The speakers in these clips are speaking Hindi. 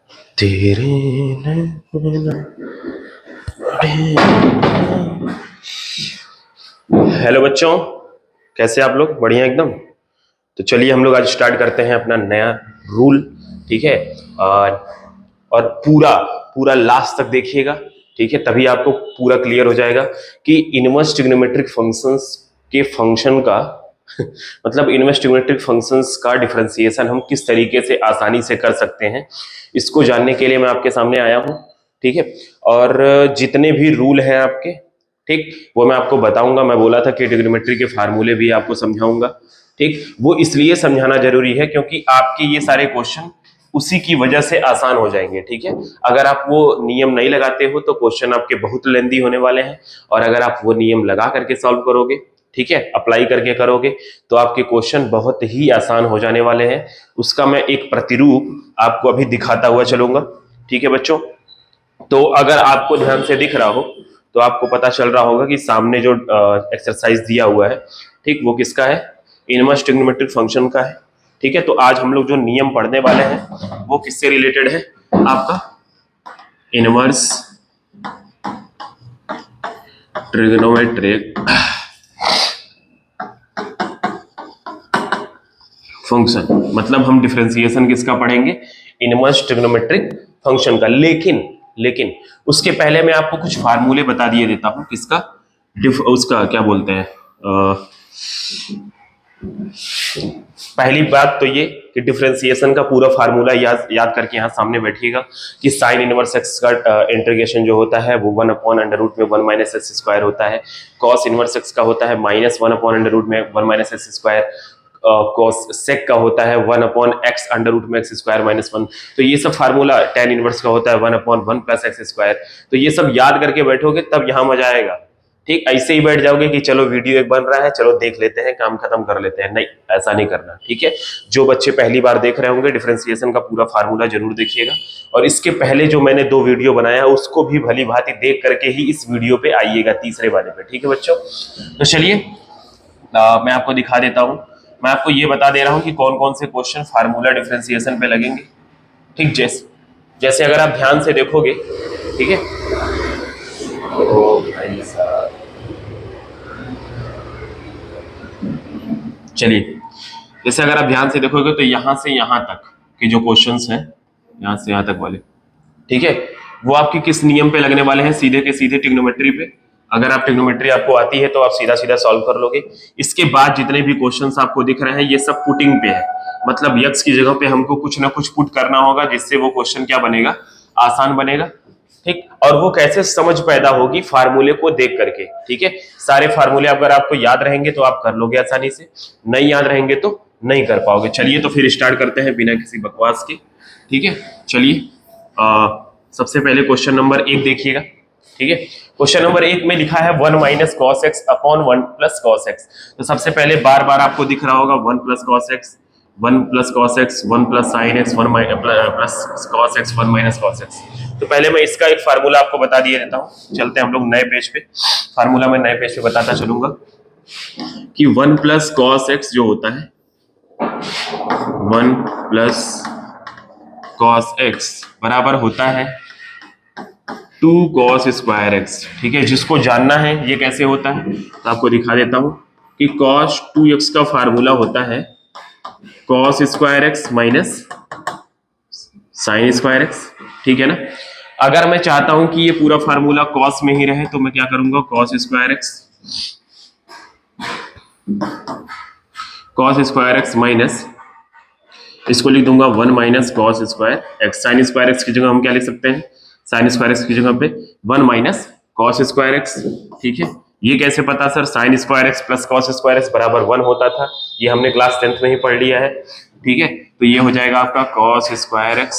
तेरे नैना। हेलो बच्चों, कैसे आप लोग? बढ़िया एकदम। तो चलिए हम लोग आज स्टार्ट करते हैं अपना नया रूल। ठीक है। और पूरा पूरा लास्ट तक देखिएगा। ठीक है, तभी आपको पूरा क्लियर हो जाएगा कि इनवर्स ट्रिग्नोमेट्रिक फंक्शंस के फंक्शन का मतलब इनवर्स ट्रिग्नोमेट्रिक फंक्शंस का डिफरेंशिएशन हम किस तरीके से आसानी से कर सकते हैं। इसको जानने के लिए मैं आपके सामने आया हूं। ठीक है। और जितने भी रूल हैं आपके, ठीक, वो मैं आपको बताऊंगा। मैं बोला था कि ट्रिग्नोमेट्री के फार्मूले भी आपको समझाऊंगा। ठीक, वो इसलिए समझाना जरूरी है क्योंकि आपके ये सारे क्वेश्चन उसी की वजह से आसान हो जाएंगे। ठीक है। अगर आप वो नियम नहीं लगाते हो तो क्वेश्चन आपके बहुत लेंदी होने वाले हैं, और अगर आप वो नियम लगा करके सॉल्व करोगे, ठीक है, अप्लाई करके करोगे, तो आपके क्वेश्चन बहुत ही आसान हो जाने वाले हैं। उसका मैं एक प्रतिरूप आपको अभी दिखाता हुआ चलूंगा। ठीक है बच्चों। तो अगर आपको ध्यान से दिख रहा हो तो आपको पता चल रहा होगा कि सामने जो एक्सरसाइज दिया हुआ है, ठीक, वो किसका है? इनवर्स ट्रिग्नोमेट्रिक फंक्शन का है। ठीक है। तो आज हम लोग जो नियम पढ़ने वाले हैं वो किससे रिलेटेड है? आपका इनवर्स ट्रिग्नोमेट्रिक फंक्शन, मतलब हम डिफरेंशिएशन किसका पढ़ेंगे? इनवर्स ट्रिग्नोमेट्रिक फंक्शन का। लेकिन उसके पहले मैं आपको कुछ फार्मूले बता दिए देता हूं। किसका? उसका क्या बोलते हैं, पहली बात तो ये कि डिफरेंशिएशन का पूरा फार्मूला याद करके यहाँ सामने बैठिएगा कि साइन इनवर्स एक्स का इंटीग्रेशन जो होता है वो 1/√1 - होता है। कॉस इनवर्स एक्स का होता है -1/√1 - कॉस सेक का होता है 1/x√(x²-1). तो ये सब फार्मूला tan इनवर्स का होता है 1/1 + x²। तो ये सब याद करके बैठोगे तब यहाँ मजा आएगा। ठीक, ऐसे ही बैठ जाओगे कि चलो वीडियो एक बन रहा है, चलो देख लेते हैं, काम खत्म कर लेते हैं, नहीं, ऐसा नहीं करना। ठीक है। जो बच्चे पहली बार देख रहे होंगे डिफरेंशिएशन का पूरा फार्मूला जरूर देखिएगा, और इसके पहले जो मैंने 2 वीडियो बनाया उसको भी भली भांति देख करके ही इस वीडियो पे आइएगा, तीसरे वाले पे। ठीक है बच्चों। तो चलिए मैं आपको दिखा देता हूं। मैं आपको ये बता दे रहा हूं कि कौन कौन से क्वेश्चन फार्मूला डिफरेंशिएशन पे लगेंगे। ठीक, जैसे जैसे अगर आप ध्यान से देखोगे, ठीक है, ओ भाई साहब, चलिए, जैसे अगर आप ध्यान से देखोगे तो यहां से यहां तक के जो क्वेश्चंस हैं, यहां से यहां तक वाले, ठीक है, वो आपके किस नियम पे लगने वाले हैं? सीधे के सीधे ट्रिग्नोमेट्री पे। अगर आप ट्रिग्नोमेट्री आपको आती है तो आप सीधा सीधा सॉल्व कर लोगे। इसके बाद जितने भी क्वेश्चंस आपको दिख रहे हैं ये सब पुटिंग पे है, मतलब यक्स की जगह पे हमको कुछ ना कुछ पुट करना होगा जिससे वो क्वेश्चन क्या बनेगा? आसान बनेगा। ठीक, और वो कैसे समझ पैदा होगी? फार्मूले को देख करके। ठीक है। सारे फार्मूले अगर आपको याद रहेंगे तो आप कर लोगे आसानी से, नहीं याद रहेंगे तो नहीं कर पाओगे। चलिए तो फिर स्टार्ट करते हैं बिना किसी बकवास के। ठीक है, चलिए। सबसे पहले क्वेश्चन नंबर 1 देखिएगा। ठीक है। क्वेश्चन नंबर 1 में लिखा है 1 - cos x upon 1 + cos x। तो सबसे पहले बार बार आपको दिख रहा होगा 1 + cos x, 1 + cos x, 1 + sin x, 1 + cos x, 1 - cos x। तो पहले मैं इसका एक फार्मूला आपको बता दिए देता हूं। चलते हैं हम लोग नए पेज पे। फार्मूला मैं नए पेज पे बताता चलूंगा कि 1 + cos x जो होता है, 1 + cos x बराबर होता है 2 cos²x। ठीक है। जिसको जानना है ये कैसे होता है तो आपको दिखा देता हूं कि cos 2x का फार्मूला होता है cos² x - sin²x। ठीक है ना। अगर मैं चाहता हूं कि ये पूरा फार्मूला cos में ही रहे तो मैं क्या करूंगा? cos²x माइनस, इसको लिख दूंगा 1 - cos²x। sin²x की जगह हम क्या लिख सकते हैं? sin²x की जगह पे 1 - cos²x। ठीक है। ये कैसे पता sir? sin² x + cos² x बराबर 1 होता था, ये हमने क्लास 10th में ही पढ़ लिया है। ठीक है। तो ये हो जाएगा आपका cos² x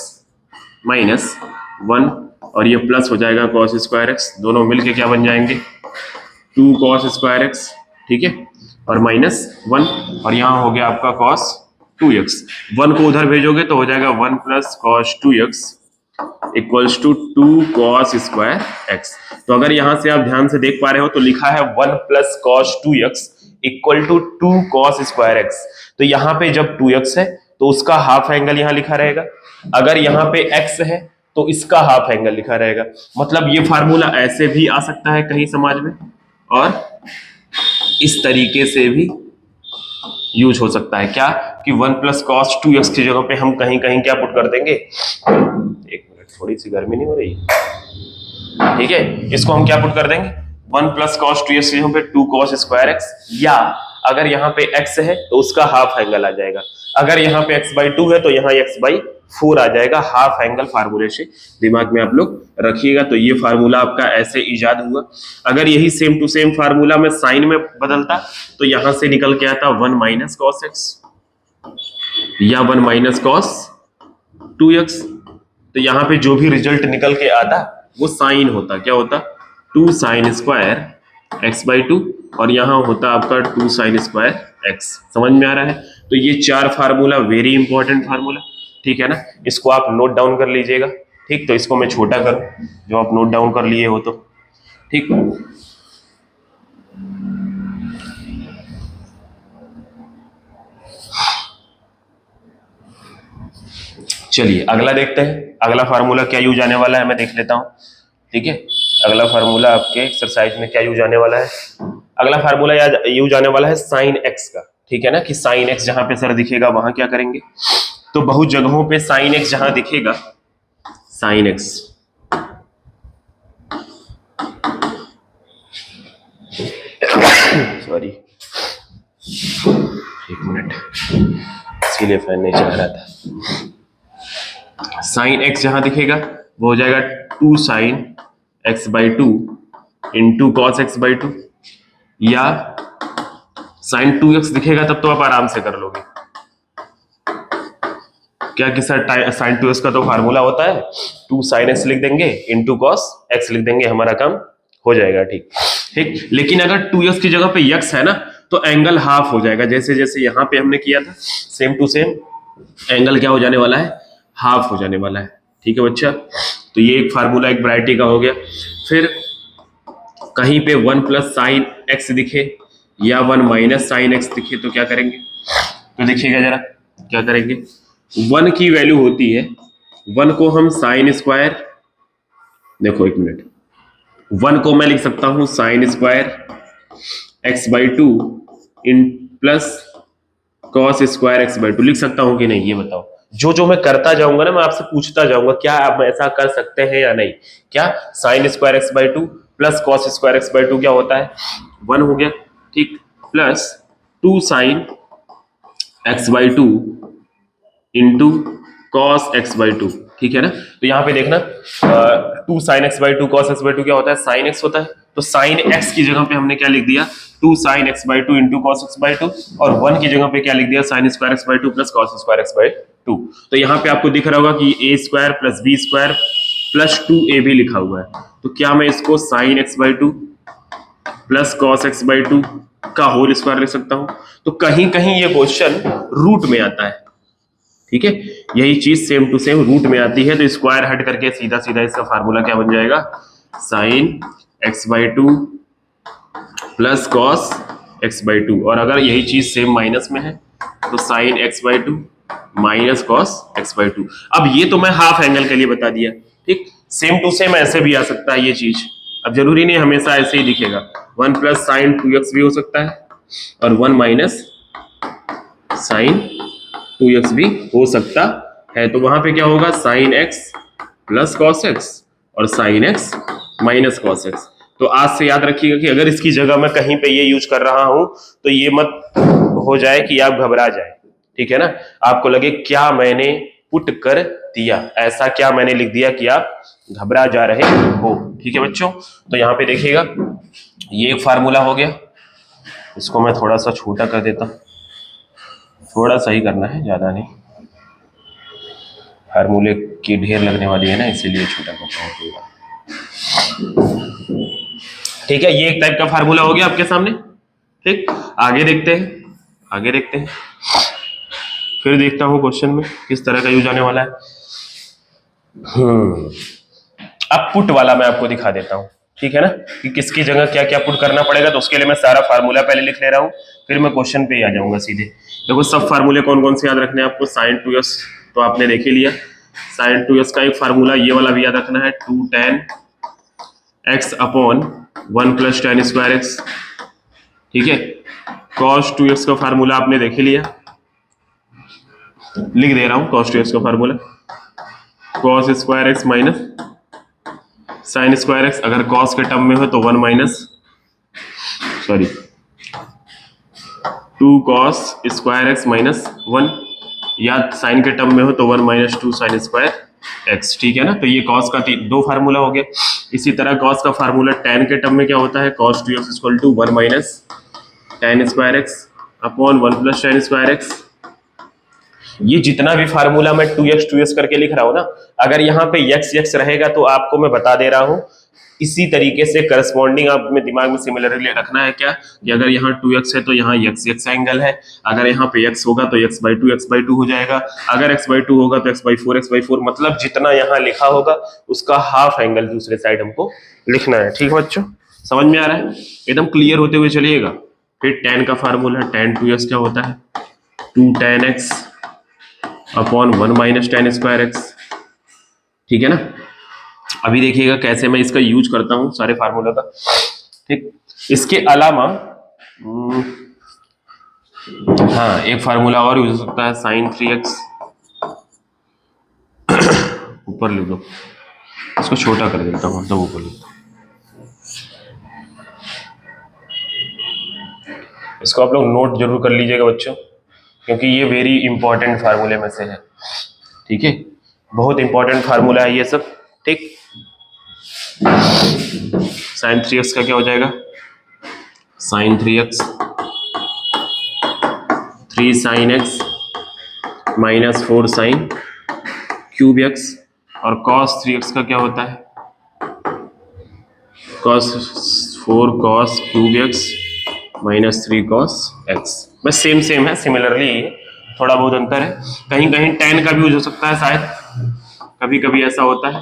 माइनस 1, और ये प्लस हो जाएगा cos²x। दोनों मिलके क्या बन जाएंगे? 2 cos²x। ठीक है। और माइनस 1, और यहाँ हो गया आपका cos 2x। 1 को उधर भेजोगे तो हो जाएगा 1 + cos 2x equals to 2 cos²x। तो अगर यहां से आप ध्यान से देख पा रहे हो तो लिखा है 1 + cos 2x equal to 2 cos²x। तो यहाँ पे जब 2x है तो उसका हाफ एंगल यहाँ लिखा रहेगा, अगर यहाँ पे x है तो इसका हाफ एंगल लिखा रहेगा। मतलब ये फार्मूला ऐसे भी आ सकता है कहीं समाज में, और इस तरीके से भी यूज हो सकता है। क्या कि 1 प्लस कॉस 2x की जगह पे हम कहीं कहीं क्या पुट कर देंगे, एक मिनट, थोड़ी सी गर्मी नहीं हो रही, ठीक है, इसको हम क्या पुट कर देंगे, 1 प्लस कॉस 2x की जगह पे 2 कॉस स्क्वायर x, या अगर यहाँ पे x है तो उसका हाफ एंगल आ जाएगा। अगर यहाँ पे x/2 है तो यहाँ x/4 आ जाएगा। हाफ एंगल फार्मूले से दिमाग में आप लोग रखिएगा। तो ये फार्मूला आपका ऐसे इजाद हुआ। अगर यही सेम टू सेम फार्मूला में साइन में बदलता तो यहां से निकल के आता 1 माइनस कॉस x या 1 माइनस कॉस 2x। तो यहाँ पे जो भी रिजल्ट निकल के आता वो साइन होता, क्या होता, 2 साइन स्क्वायर x/2, और यहाँ होता आपका 2 साइन स्क्वायर x। समझ में आ रहा है? तो ये 4 फार्मूला वेरी इंपॉर्टेंट फार्मूला, ठीक है ना। इसको आप नोट डाउन कर लीजिएगा। ठीक, तो इसको मैं छोटा करूं जो आप नोट डाउन कर लिए हो तो ठीक। चलिए अगला देखते हैं। अगला फार्मूला क्या यूज आने वाला है, मैं देख लेता हूं। ठीक है, अगला फार्मूला आपके एक्सरसाइज में क्या यूज आने वाला है। अगला फार्मूला यूज आने वाला है साइन एक्स का। ठीक है ना, कि साइन एक्स जहां पे सर दिखेगा वहां क्या करेंगे, तो बहुत जगहों पे साइन एक्स जहां दिखेगा, साइन एक्स सॉरी एक मिनट, इसीलिए फैन नहीं चला रहा था। साइन एक्स जहां दिखेगा वो हो जाएगा 2 sign x/2 into cos x/2, या साइन 2x दिखेगा तब तो आप आराम से कर लोगे। क्या कि सर साइन 2x का तो फार्मूला होता है 2 साइन x लिख देंगे इंटू कॉस x लिख देंगे, हमारा काम हो जाएगा। ठीक ठीक, लेकिन अगर 2x की जगह पे x है ना तो एंगल हाफ हो जाएगा। जैसे जैसे यहां पे हमने किया था सेम टू सेम एंगल क्या हो जाने वाला है, हाफ हो जाने वाला है। ठीक है बच्चा, तो ये एक फार्मूला एक वैरायटी का हो गया। फिर कहीं पे 1 प्लस साइन एक्स दिखे या 1 माइनस साइन एक्स दिखे तो क्या करेंगे, तो देखिएगा जरा क्या करेंगे। 1 की वैल्यू होती है, 1 को हम साइन स्क्वायर, देखो एक मिनट, 1 को मैं लिख सकता हूं sine square x/2 in plus cos square x/2 लिख सकता हूं कि नहीं, ये बताओ। जो जो मैं करता जाऊंगा ना मैं आपसे पूछता जाऊंगा क्या आप ऐसा कर सकते हैं या नहीं। क्या sine square x/2 plus cos square x/2 क्या होता है, 1 हो गया। ठीक, plus 2 sign x/2 into cos x/2, ठीक है ना। तो यहाँ पे देखना 2 साइन x/2 कॉस x/2 क्या होता है, साइन x होता है। तो साइन x की जगह पे हमने क्या लिख दिया, 2 sign x/2 into cos x/2, और 1 की जगह पे क्या लिख दिया, sine square x/2 plus cos square x/2। तो यहाँ पे आपको दिख रहा होगा कि a square plus b square plus 2ab लिखा हुआ है। तो क्या मैं इसको sign x/2 plus cos x/2 का होल स्क्वायर लिख सकता हूं। तो कहीं कहीं ये क्वेश्चन रूट में आता है। ठीक है, यही चीज सेम टू सेम रूट में आती है। तो स्क्वायर हट करके सीधा सीधा इसका फार्मूला क्या बन जाएगा, sign x/2 plus cos x/2, और अगर यही चीज सेम माइनस में है तो sign x/2 minus cos x/2। अब ये तो मैं हाफ एंगल के लिए बता दिया। ठीक, सेम टू सेम ऐसे भी आ सकता है ये चीज। अब जरूरी नहीं हमेशा ऐसे ही दिखेगा, 1 प्लस साइन 2x भी हो सकता है और 1 माइनस साइन 2x भी हो सकता है। तो वहां पे क्या होगा, sine x plus cos x और sine x minus cos x। तो आज से याद रखिएगा कि अगर इसकी जगह मैं कहीं पे ये यूज कर रहा हूं तो ये मत हो जाए कि आप घबरा जाए। ठीक है ना, आपको लगे क्या मैंने पुट कर दिया, ऐसा क्या मैंने लिख दिया कि आप घबरा जा रहे हो। ठीक है बच्चों, तो यहाँ पे देखिएगा ये एक फार्मूला हो गया। इसको मैं थोड़ा सा छोटा कर देता हूं, थोड़ा सा ही करना है, ज्यादा नहीं, फार्मूले की ढेर लगने वाली है ना इसीलिए छोटा करता हूं। ठीक है, ये एक टाइप का फार्मूला हो गया आपके सामने। ठीक, आगे देखते हैं, आगे देखते हैं, फिर देखता हूं क्वेश्चन में किस तरह का यूज आने वाला है। अब पुट वाला मैं आपको दिखा देता हूं, ठीक है ना, कि किसकी जगह क्या क्या पुट करना पड़ेगा। तो उसके लिए मैं सारा फार्मूला पहले लिख ले रहा हूं, फिर मैं क्वेश्चन पे ही आ जाऊंगा सीधे। देखो सब फार्मूले कौन कौन से याद रखने हैं आपको, साइन 2x तो आपने देख ही लिया, साइन 2x का एक फार्मूला ये वाला भी याद रखना है, 2 tan x upon 1 plus tan square x। ठीक है, cos 2x का फार्मूला आपने देख ही लिया, लिख दे रहा हूं cos 2x का formula, cos square x minus sine square x, अगर cos के टर्म में हो तो 1 minus 2 cos square x minus 1, या साइन के टर्म में हो तो 1 माइनस 2 साइन स्क्वायर x। ठीक है ना, तो ये cos का दो फार्मूला हो गया। इसी तरह cos का फार्मूला tan के टर्म में क्या होता है, cos 2x equal to 1 minus tan square x upon 1 plus tan square x। ये जितना भी फार्मूला मैं 2x करके लिख रहा हूं ना, अगर यहाँ पे x रहेगा तो आपको मैं बता दे रहा हूं, इसी तरीके से करस्पॉन्डिंग आप में दिमाग में सिमिलरली रखना है क्या, कि अगर यहाँ 2x है तो यहाँ x एंगल है, अगर यहाँ पे x होगा तो x/2 हो जाएगा, अगर x/2 होगा तो x/4, मतलब जितना यहाँ लिखा होगा उसका हाफ एंगल दूसरे साइड हमको लिखना है। ठीक है बच्चों, समझ में आ रहा है, एकदम क्लियर होते हुए चलिएगा। फिर tan का फार्मूला, tan 2x क्या होता है, 2 tan x upon 1 minus tan square x। ठीक है ना, अभी देखिएगा कैसे मैं इसका यूज करता हूं सारे फार्मूला का। ठीक, इसके अलावा हाँ एक फार्मूला और यूज हो सकता है, साइन 3x, ऊपर लिख दो, इसको छोटा कर देता हूं, मतलब ऊपर लिख दो। इसको आप लोग नोट जरूर कर लीजिएगा बच्चों, क्योंकि ये वेरी इंपॉर्टेंट फार्मूले में से है। ठीक है, बहुत इंपॉर्टेंट फार्मूला है ये सब। ठीक, साइन 3x का क्या हो जाएगा, sine 3x 3 sine x minus 4 sine cube x, और cos 3x का क्या होता है, cos 4 cos cube x minus 3 cos x। बस सेम है, सिमिलरली थोड़ा बहुत अंतर है, कहीं कहीं tan का भी यूज हो सकता है, शायद कभी कभी ऐसा होता है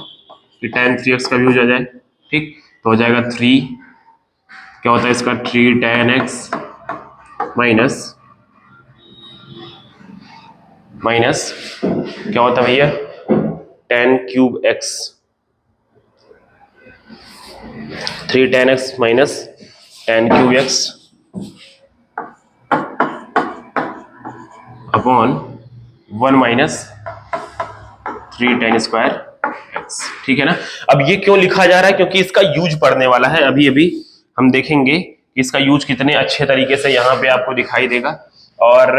कि tan 3x का भी यूज आ जाए। ठीक, तो हो जाएगा 3, क्या होता है इसका, 3 tan x माइनस क्या होता है भैया, tan cube x, 3 tan x minus tan cube x upon 1 minus 3 tan square x। ठीक है ना, अब ये क्यों लिखा जा रहा है, क्योंकि इसका यूज पढ़ने वाला है, अभी अभी हम देखेंगे कि इसका यूज कितने अच्छे तरीके से यहाँ पे आपको दिखाई देगा, और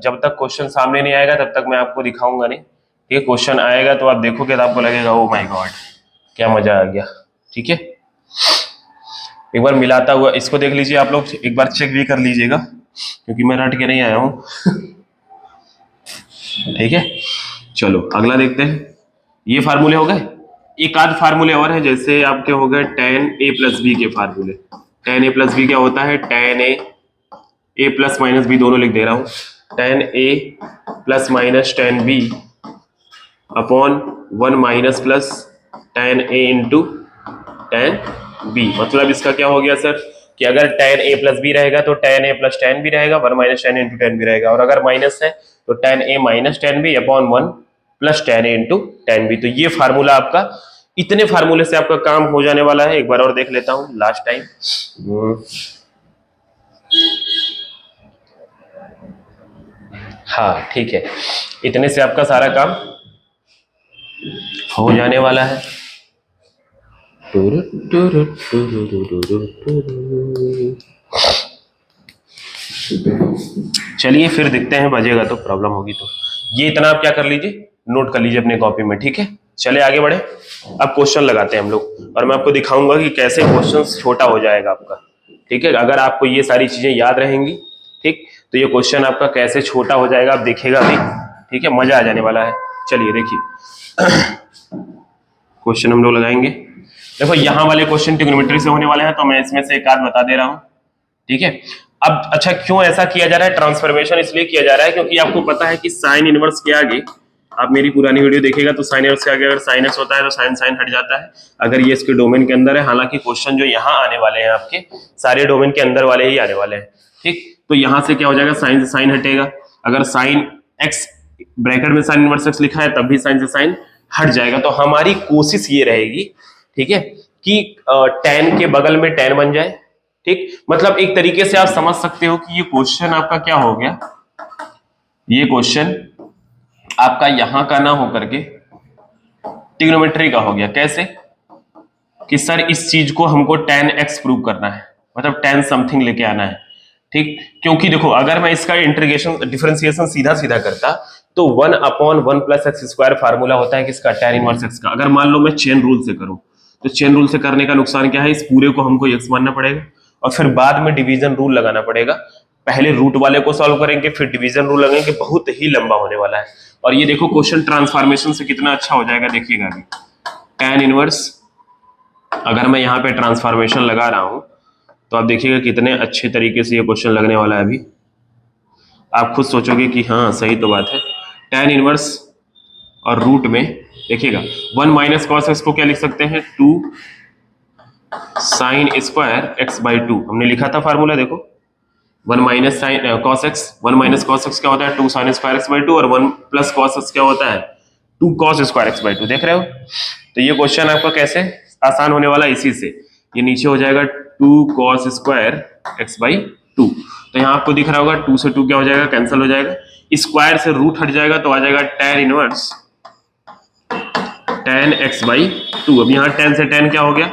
जब तक क्वेश्चन सामने नहीं आएगा तब तक मैं आपको दिखाऊंगा नहीं। ठीक है, क्वेश्चन आएगा तो आप देखोगे तो आपको लगेगा ओ माय गॉड क्या मजा आ गया। ठीक है, एक बार मिलाता हुआ इसको देख लीजिए आप लोग, एक बार चेक भी कर लीजिएगा, क्योंकि मैं रट के नहीं आया हूं। ठीक है, चलो अगला देखते हैं। ये फार्मूले हो गए, एक आध फार्मूले और है, जैसे आपके हो गए tan a प्लस बी के फार्मूले। tan a प्लस बी क्या होता है, tan a plus minus b दोनों लिख दे रहा हूं, tan a plus minus tan b upon 1 minus plus tan a into tan b। मतलब इसका क्या हो गया सर, कि अगर tan a प्लस बी रहेगा तो tan a plus tan b रहेगा, 1 minus tan into tan b रहेगा, और अगर माइनस है तो tan a minus tan b upon 1 plus tan a into tan b। तो ये फार्मूला आपका, इतने फार्मूले से आपका काम हो जाने वाला है। एक बार और देख लेता हूं लास्ट टाइम, हाँ ठीक है, इतने से आपका सारा काम हो जाने वाला है। चलिए फिर दिखते हैं, बजेगा तो प्रॉब्लम होगी तो ये इतना आप क्या कर लीजिए, नोट कर लीजिए अपने कॉपी में। ठीक है, चले आगे बढ़े, अब क्वेश्चन लगाते हैं हम लोग, और मैं आपको दिखाऊंगा कि कैसे क्वेश्चन छोटा हो जाएगा आपका। ठीक है, अगर आपको ये सारी चीजें याद रहेंगी, ठीक, तो ये क्वेश्चन आपका कैसे छोटा हो जाएगा आप देखिएगा अभी। ठीक है, मजा आ जाने वाला है। चलिए देखिए क्वेश्चन हम लोग लगाएंगे। देखो यहाँ वाले क्वेश्चन ट्रिग्नोमेट्री से होने वाले हैं, तो मैं इसमें से एक आध बता दे रहा हूँ। ठीक है, अब अच्छा क्यों ऐसा किया जा रहा है, ट्रांसफॉर्मेशन इसलिए किया जा रहा है क्योंकि आपको पता है कि साइन इनवर्स के आगे, आप मेरी पुरानी वीडियो देखिएगा तो साइन इनवर्स के आगे अगर साइन एक्स होता है तो साइन साइन हट जाता है, अगर ये इसके डोमेन के अंदर है। हालांकि क्वेश्चन जो यहाँ आने वाले हैं आपके सारे डोमेन के अंदर वाले ही आने वाले हैं। ठीक, तो यहाँ से क्या हो जाएगा, साइन से साइन हटेगा, अगर साइन एक्स ब्रैकेट में साइन इनवर्स एक्स लिखा है तब भी साइन से साइन हट जाएगा। तो हमारी कोशिश ये रहेगी, ठीक है, कि tan के बगल में tan बन जाए। ठीक, मतलब एक तरीके से आप समझ सकते हो कि ये क्वेश्चन आपका क्या हो गया, ये क्वेश्चन आपका यहां का ना होकर के ट्रिग्नोमेट्री का हो गया। कैसे कि सर इस चीज को हमको tan x प्रूव करना है, मतलब tan समथिंग लेके आना है। ठीक, क्योंकि देखो अगर मैं इसका इंटीग्रेशन डिफरेंशिएशन सीधा सीधा करता तो 1/1 प्लस एक्स स्क्वायर फार्मूला होता है किसका, tan इनवर्स x का। अगर मान लो मैं चेन रूल से करूं तो चेन रूल से करने का नुकसान क्या है, इस पूरे को हमको x मानना पड़ेगा और फिर बाद में डिवीजन रूल लगाना पड़ेगा। पहले रूट वाले को सॉल्व करेंगे फिर डिवीजन रूल लगाएंगे, बहुत ही लंबा होने वाला है। और ये देखो क्वेश्चन ट्रांसफॉर्मेशन से कितना अच्छा हो जाएगा, देखिएगा अभी। tan इनवर्स अगर मैं यहाँ पे ट्रांसफॉर्मेशन लगा रहा हूं तो आप देखिएगा कितने अच्छे तरीके से ये क्वेश्चन लगने वाला है। अभी आप खुद सोचोगे कि हाँ सही तो बात है। tan इनवर्स और रूट में देखिएगा 1 माइनस कॉस एक्स को क्या लिख सकते हैं, 2 साइन स्क्वायर एक्स बाई 2 हमने लिखा था फार्मूला। देखो 1 minus sine cos x, 1 minus cos x क्या होता है 2 साइन स्क्वायर एक्स बाई 2 और 1 प्लस कॉस एक्स क्या होता है 2 कॉस स्क्वायर एक्स बाई 2। देख रहे हो, तो ये क्वेश्चन आपका कैसे आसान होने वाला है, इसी से ये नीचे हो जाएगा 2 कॉस स्क्वायर एक्स बाई 2। तो यहाँ आपको दिख रहा होगा 2 से 2 क्या हो जाएगा, कैंसिल हो जाएगा, स्क्वायर से रूट हट जाएगा तो आ जाएगा tan inverse tan x by 2। अब यहाँ tan से tan क्या हो गया,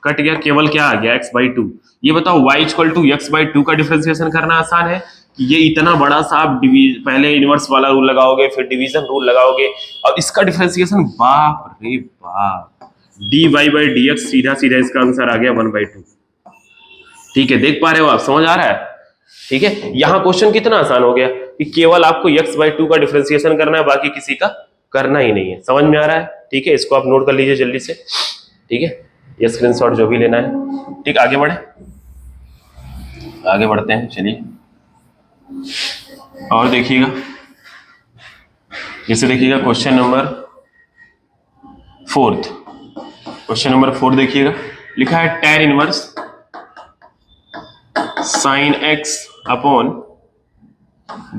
कट गया, केवल क्या आ गया x बाई 2। ये बताओ y equal to x by 2 का डिफरेंशिएशन करना आसान है कि ये इतना बड़ा सा आप पहले इनवर्स वाला रूल लगाओगे फिर डिवीजन रूल लगाओगे और इसका डिफरेंशिएशन, बाप रे बाप, dy बाई dx सीधा सीधा इसका आंसर आ गया 1/2। ठीक है, देख पा रहे हो आप, समझ आ रहा है। ठीक है, यहाँ क्वेश्चन कितना आसान हो गया कि केवल आपको x बाई 2 का डिफरेंशिएशन करना है, बाकी किसी का करना ही नहीं है। समझ में आ रहा है। ठीक है, इसको आप नोट कर लीजिए जल्दी से। ठीक है, ये स्क्रीनशॉट जो भी लेना है। ठीक, आगे बढ़े, आगे बढ़ते हैं, चलिए और देखिएगा, जैसे देखिएगा क्वेश्चन नंबर 4, क्वेश्चन नंबर 4 देखिएगा, लिखा है tan inverse sine x upon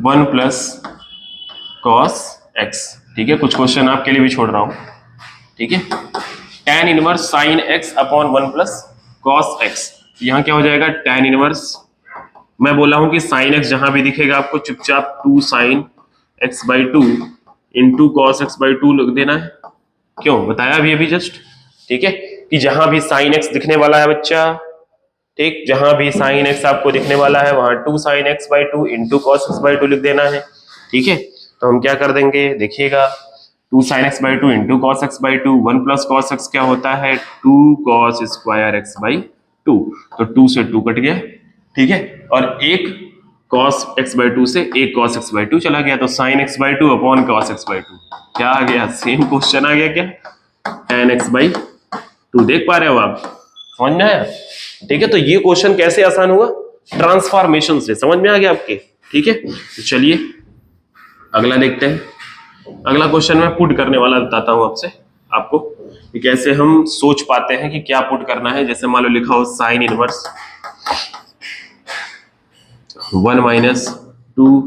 1 plus cos x। ठीक है, कुछ क्वेश्चन आपके लिए भी छोड़ रहा हूं। ठीक है, tan inverse sine x upon 1 plus cos x, यहां क्या हो जाएगा tan इनवर्स, मैं बोला हूं कि साइन x जहां भी दिखेगा आपको चुपचाप 2 sine x by 2 into cos x by 2 लिख देना है। क्यों, बताया अभी जस्ट। ठीक है, कि जहां भी साइन x दिखने वाला है बच्चा, ठीक, जहां भी साइन x आपको दिखने वाला है वहां 2 sine x by 2 into cos x by 2 लिख देना है। ठीक है, तो हम क्या कर देंगे, देखिएगा 2 sine x by 2 into cos x by 2, 1 plus cos x क्या होता है 2 कॉस स्क्वायर x बाई 2, तो 2 से 2 कट गया। ठीक है, और एक कॉस x बाई 2 से एक कॉस x बाई 2 चला गया, तो sine x by 2 upon cos x by 2 क्या आ गया, सेम क्वेश्चन आ गया क्या, tan x बाई 2। देख पा रहे हो आप, समझ में आया। ठीक है, तो ये क्वेश्चन कैसे आसान हुआ, ट्रांसफॉर्मेशन से, समझ में आ गया आपके। ठीक है, तो चलिए अगला देखते हैं। अगला क्वेश्चन मैं पुट करने वाला बताता हूं आपको कि कैसे हम सोच पाते हैं कि क्या पुट करना है। जैसे मान लो लिखा हो sine inverse 1 minus 2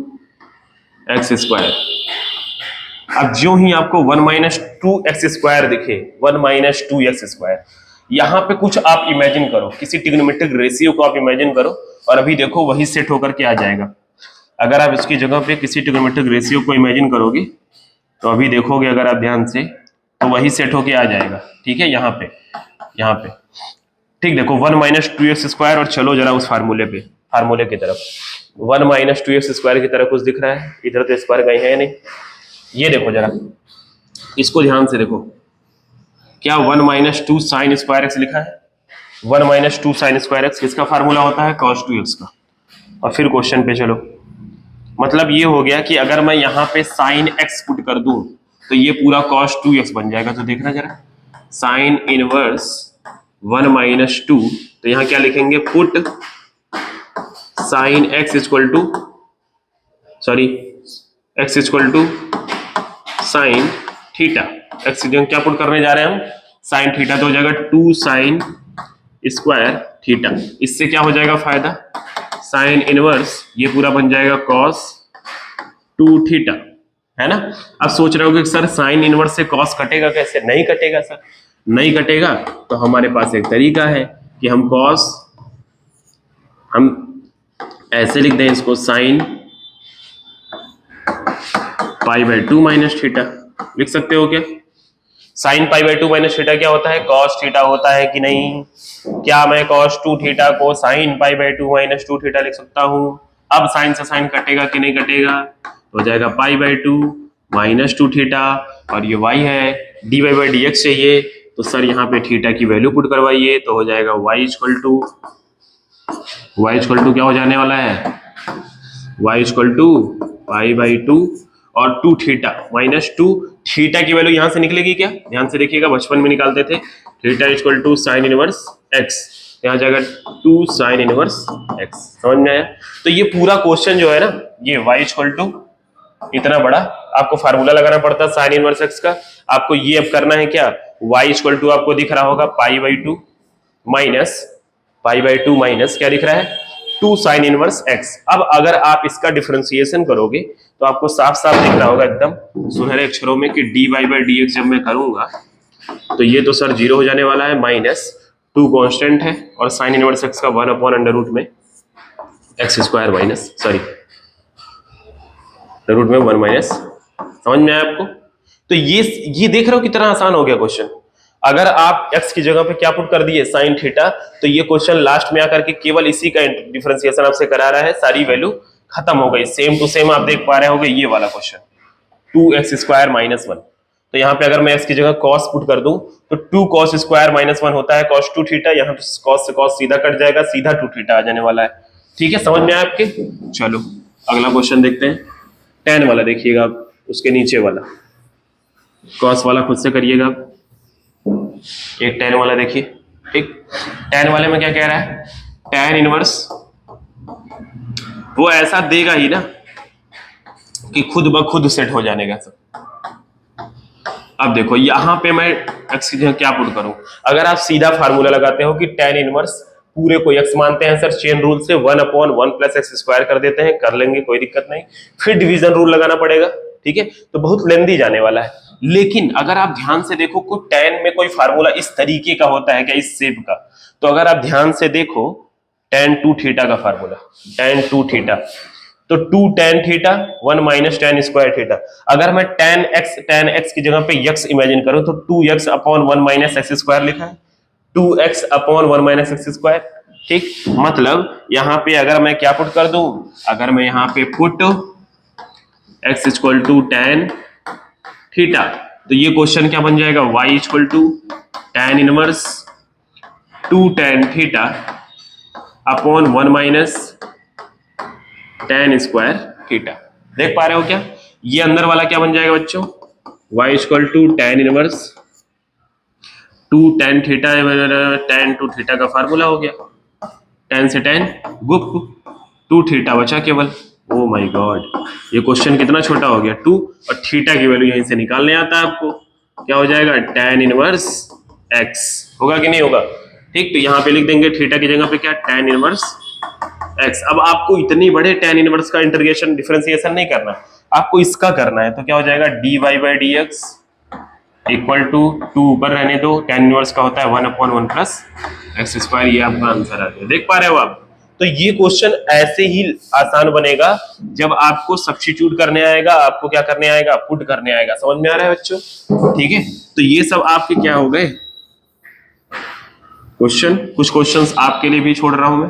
x square. अब जो ही आपको 1 माइनस 2 एक्स स्क्वायर दिखे, 1 माइनस 2 एक्स स्क्वायर, यहां पे कुछ आप इमेजिन करो, किसी ट्रिग्नोमेट्रिक रेशियो को आप इमेजिन करो और अभी देखो वही सेट होकर के आ जाएगा। अगर आप इसकी जगह पे किसी ट्रिग्नोमेट्रिक रेशियो को इमेजिन करोगे तो अभी देखोगे अगर आप ध्यान से तो वही सेट होके आ जाएगा। ठीक है, यहाँ पे ठीक, देखो 1 माइनस 2 एक्स स्क्वायर, और चलो जरा उस फार्मूले की तरफ। 1 माइनस 2 एक्स स्क्वायर की तरह कुछ दिख रहा है, इधर तो स्क्वायर कहीं है नहीं। ये देखो जरा, इसको ध्यान से देखो, क्या 1 माइनस 2 साइन स्क्वायर एक्स लिखा है, 1 माइनस 2 साइन स्क्वायर एक्स किसका फार्मूला होता है, cos 2x का। और फिर क्वेश्चन पे चलो, मतलब ये हो गया कि अगर मैं यहाँ पे साइन x पुट कर दूं तो ये पूरा cos 2x बन जाएगा। तो देखना जरा, साइन इनवर्स 1 माइनस 2, तो यहाँ क्या लिखेंगे, put sine x equal to sine theta x, क्या पुट करने जा रहे हैं हम, साइन थीटा, तो हो जाएगा 2 साइन स्क्वायर थीटा। इससे क्या हो जाएगा फायदा, साइन इनवर्स ये पूरा बन जाएगा cos 2 थीटा। है ना। अब सोच रहे हो कि सर साइन इनवर्स से कॉस कटेगा कैसे? नहीं कटेगा सर, नहीं कटेगा। तो हमारे पास एक तरीका है कि हम ऐसे लिख दें इसको, sine pi by 2 minus theta. लिख सकते हो क्या? Sine pi by 2 minus theta क्या होता है? कॉस थीटा होता है कि नहीं? क्या मैं कॉस 2 थीटा को sine pi by 2 minus 2 theta लिख सकता हूं? अब साइन से साइन कटेगा कि नहीं कटेगा? तो हो जाएगा पाई बाई 2 माइनस 2 थीटा, और ये y है, dy बाई डी एक्स चाहिए, तो सर यहाँ पे थीटा की वैल्यू पुट करवाइए, तो हो जाएगा y इक्वल टू क्या हो जाने वाला है? y equal to pi by 2 और 2 थीटा माइनस 2, थीटा की वैल्यू यहां से निकलेगी क्या? ध्यान से देखिएगा, बचपन में निकालते थे, theta equal to sine inverse x, यहाँ जाएगा 2 साइन इनवर्स x। समझ में आया? तो ये पूरा क्वेश्चन जो है ना, ये y इक्वल टू इतना बड़ा, आपको फार्मूला लगाना पड़ता है साइन इनवर्स x का। आपको ये अब करना है क्या? y इक्वल टू आपको दिख रहा होगा पाई बाई 2 माइनस क्या दिख रहा है? 2 साइन इनवर्स x। अब अगर आप इसका डिफरेंशिएशन करोगे तो आपको साफ साफ दिख रहा होगा एकदम सुनहरे अक्षरों में कि dy बाई डी एक्स जब मैं करूंगा तो ये तो सर 0 हो जाने वाला है, माइनस 2 कांस्टेंट है, और साइन इनवर्स x का 1 अपॉन अंडर रूट में एक्स स्क्वायर माइनस रूट में 1 माइनस। समझ में आया आपको? तो ये देख रहे हो कितना आसान हो गया क्वेश्चन। अगर आप x की जगह पे क्या पुट कर दिए? साइन थीटा, तो ये क्वेश्चन लास्ट में आकर के केवल इसी का डिफरेंशिएशन आपसे करा रहा है, सारी वैल्यू खत्म हो गई, सेम टू सेम आप देख पा रहे होगे ये वाला क्वेश्चन 2x स्क्वायर माइनस 1। तो यहाँ पे अगर मैं x की जगह cos पुट कर दूं तो 2 cos स्क्वायर माइनस 1 होता है cos 2 थीटा, यहाँ पे cos से cos सीधा कट जाएगा, सीधा 2 थीटा आ जाने वाला है। ठीक है, समझ में आया आपके? चलो अगला क्वेश्चन देखते हैं, tan वाला देखिएगा आप, उसके नीचे वाला cos वाला खुद से करिएगा। एक tan वाला देखिए, ठीक, tan वाले में क्या कह रहा है? tan इनवर्स वो ऐसा देगा ही ना कि खुद ब खुद सेट हो जाने का सब। अब देखो यहां पे मैं x की जगह क्या पुट करूं? अगर आप सीधा फार्मूला लगाते हो कि tan इनवर्स पूरे को x मानते हैं सर, चेन रूल से 1 अपॉन 1 प्लस एक्स स्क्वायर कर देते हैं, कर लेंगे कोई दिक्कत नहीं, फिर डिवीजन रूल लगाना पड़ेगा। ठीक है, तो बहुत लेंदी जाने वाला है। लेकिन अगर आप ध्यान से देखो को tan में कोई फार्मूला इस तरीके का होता है क्या, इस शेप का? तो अगर आप ध्यान से देखो tan 2 थीटा का फार्मूला, tan 2 थीटा, तो 2 tan theta 1 minus tan square theta. अगर मैं tan x की जगह पे x इमेजिन करूं तो 2x upon 1 minus x square लिखा है, 2x upon 1 minus x square. ठीक, मतलब यहां पे अगर मैं क्या पुट कर दूं, अगर मैं यहां पे put x equal to tan theta, तो ये क्वेश्चन क्या बन जाएगा? y equal to tan inverse 2 tan theta upon 1 minus tan square theta. देख पा रहे हो क्या? ये अंदर वाला क्या बन जाएगा बच्चों? y equal to tan inverse 2 tan theta, tan 2 theta का फार्मूला हो गया, tan से tan गुप्त 2 थीटा बचा केवल। ओ माय गॉड, ये क्वेश्चन कितना छोटा हो गया, 2 और थीटा की वैल्यू यहीं से निकालने आता है आपको, क्या हो जाएगा? tan इनवर्स x होगा कि नहीं होगा? ठीक, तो यहाँ पे लिख देंगे थीटा की जगह पे क्या? tan inverse x। अब आपको इतनी बड़े tan इनवर्स का इंटीग्रेशन डिफरेंशिएशन नहीं करना, आपको इसका करना है, तो क्या हो जाएगा? dy by d x equal to 2 ऊपर रहने दो, tan इनवर्स का होता है 1 अपॉन 1 प्लस एक्स स्क्वायर, ये आपका आंसर आ गया। देख पा रहे हो आप? तो ये क्वेश्चन ऐसे ही आसान बनेगा जब आपको सब्स्टिट्यूट करने आएगा, आपको क्या करने आएगा? पुट करने आएगा। समझ में आ रहा है बच्चों? ठीक है, तो ये सब आपके क्या हो गए क्वेश्चन। कुछ क्वेश्चंस आपके लिए भी छोड़ रहा हूं मैं,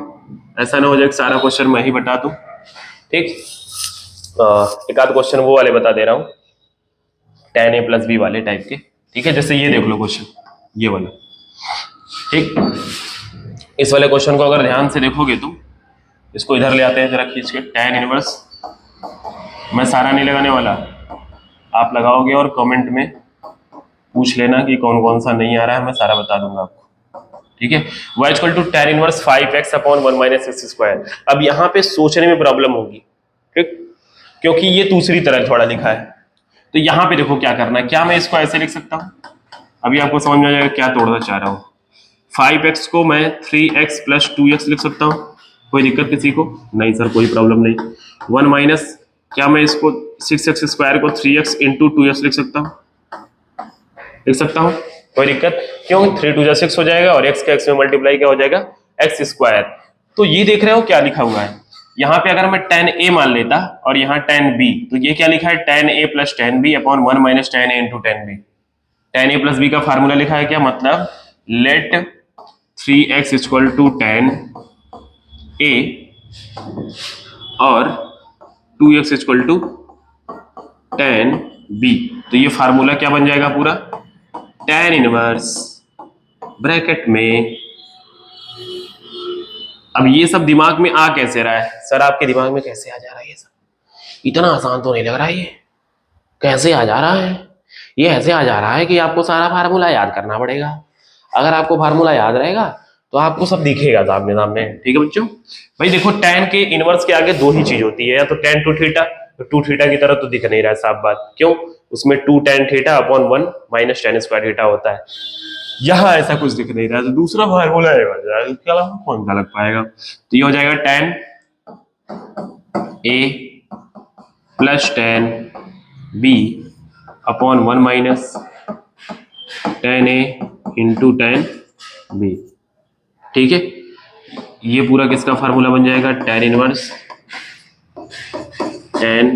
ऐसा ना हो जाए सारा क्वेश्चन मैं ही बता दूं। ठीक, एक आध क्वेश्चन वो वाले बता दे रहा हूं, tan a प्लस बी वाले टाइप के। ठीक है, जैसे ये देख लो क्वेश्चन, ये वाला। ठीक, इस वाले क्वेश्चन को अगर ध्यान से देखोगे तुम, इसको इधर ले आते हैं जरा खींच के, tan इनवर्स, मैं सारा नहीं लगाने वाला, आप लगाओगे और कमेंट में पूछ लेना कि कौन कौन सा नहीं आ रहा है, मैं सारा बता दूंगा आपको। ठीक है, y equal to tan inverse 5x upon 1 minus x square. अब यहाँ पे सोचने में प्रॉब्लम होगी, ठीक, क्योंकि ये दूसरी तरह थोड़ा लिखा है। तो यहाँ पे देखो क्या करना है, क्या मैं इसको ऐसे लिख सकता हूँ? अभी आपको समझ में आ जाएगा क्या तोड़ना चाह रहा हूँ। 5x को मैं 3x प्लस 2x लिख सकता हूँ, कोई दिक्कत किसी को? नहीं सर, कोई प्रॉब्लम नहीं। 1 माइनस, क्या मैं इसको 6x² को 3x इंटू 2x लिख सकता हूँ, कोई दिक्कत? क्यों? 3 2 6 हो जाएगा और x का x में मल्टीप्लाई क्या हो जाएगा, x²। तो ये देख रहे हो क्या लिखा हुआ है यहाँ पे, अगर मैं tan a मान लेता और यहाँ tan b, तो ये क्या लिखा है, tan a plus tan b upon 1 minus tan a into tan b। tan a plus b का फार्मूला लिखा है क्या, मतलब let 3x equal to tan a और 2x equal to tan b। तो ये फार्मूला क्या बन जाएगा पूरा, tan इनवर्स ब्रैकेट में। अब ये सब दिमाग में आ कैसे रहा है सर, आपके दिमाग में कैसे आ जा रहा है ये सब? इतना आसान तो नहीं लग रहा है, ये कैसे आ जा रहा है? ये ऐसे आ जा रहा है कि आपको सारा फार्मूला याद करना पड़ेगा। अगर आपको फार्मूला याद रहेगा तो आपको सब दिखेगा सामने सामने। ठीक है बच्चों, भाई देखो tan के इनवर्स के आगे दो ही चीज होती है, या तो tan 2 थीटा, तो 2 थीटा की तरह तो दिख नहीं रहा है, साफ बात। क्यों? उसमें 2 tan theta upon 1 minus tan square theta होता है। यहाँ ऐसा कुछ दिख नहीं रहा है, तो दूसरा फार्मूला है, इसके अलावा कौन सा लग पाएगा? तो ये हो जाएगा tan a plus tan b upon 1 minus tan a into tan b। ठीक है, ये पूरा किसका फार्मूला बन जाएगा, tan inverse tan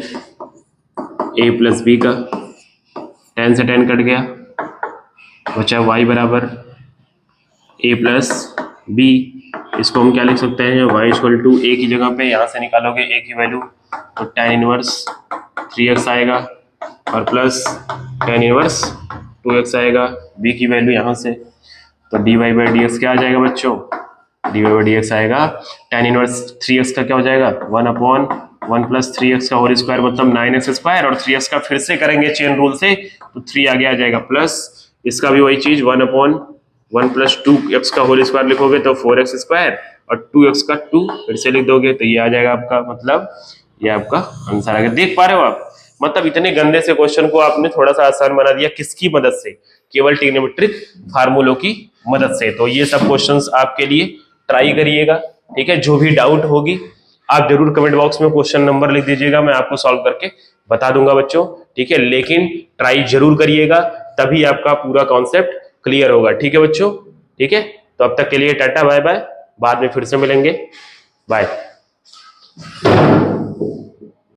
a plus b का। tan से tan कट गया, बचा y बराबर a प्लस बी। इसको हम क्या लिख सकते हैं, y इक्वल टू a की जगह पे यहाँ से निकालोगे a की वैल्यू तो tan इनवर्स 3x आएगा और प्लस tan इनवर्स 2x आएगा, b की वैल्यू यहाँ से, तो dy बाई dx क्या आ जाएगा बच्चों, dy बाई dx आएगा tan इनवर्स 3x का क्या हो जाएगा, 1 अपॉन 1 प्लस 3x का होल स्क्वायर मतलब 9x स्क्वायर, और 3x का फिर से करेंगे चेन रूल से तो 3 आगे आ जाएगा, प्लस इसका भी वही चीज 1 अपॉन 1 प्लस 2x का होल स्क्वायर लिखोगे तो 4x स्क्वायर, और 2x का 2 फिर से लिख दोगे तो ये आ जाएगा आपका, मतलब ये आपका आंसर आ गया। देख पा रहे हो आप, मतलब इतने गंदे से क्वेश्चन को आपने थोड़ा सा आसान बना दिया, किसकी मदद से, केवल ट्रिग्नोमेट्रिक फार्मूलों की मदद से। तो ये सब क्वेश्चंस आपके लिए ट्राई करिएगा, ठीक है। जो भी डाउट होगी आप जरूर कमेंट बॉक्स में क्वेश्चन नंबर लिख दीजिएगा, मैं आपको सॉल्व करके बता दूंगा बच्चों, ठीक है। लेकिन ट्राई जरूर करिएगा, तभी आपका पूरा कॉन्सेप्ट क्लियर होगा, ठीक है बच्चों, ठीक है। तो अब तक के लिए टाटा बाय बाय, बाद में फिर से मिलेंगे, बाय।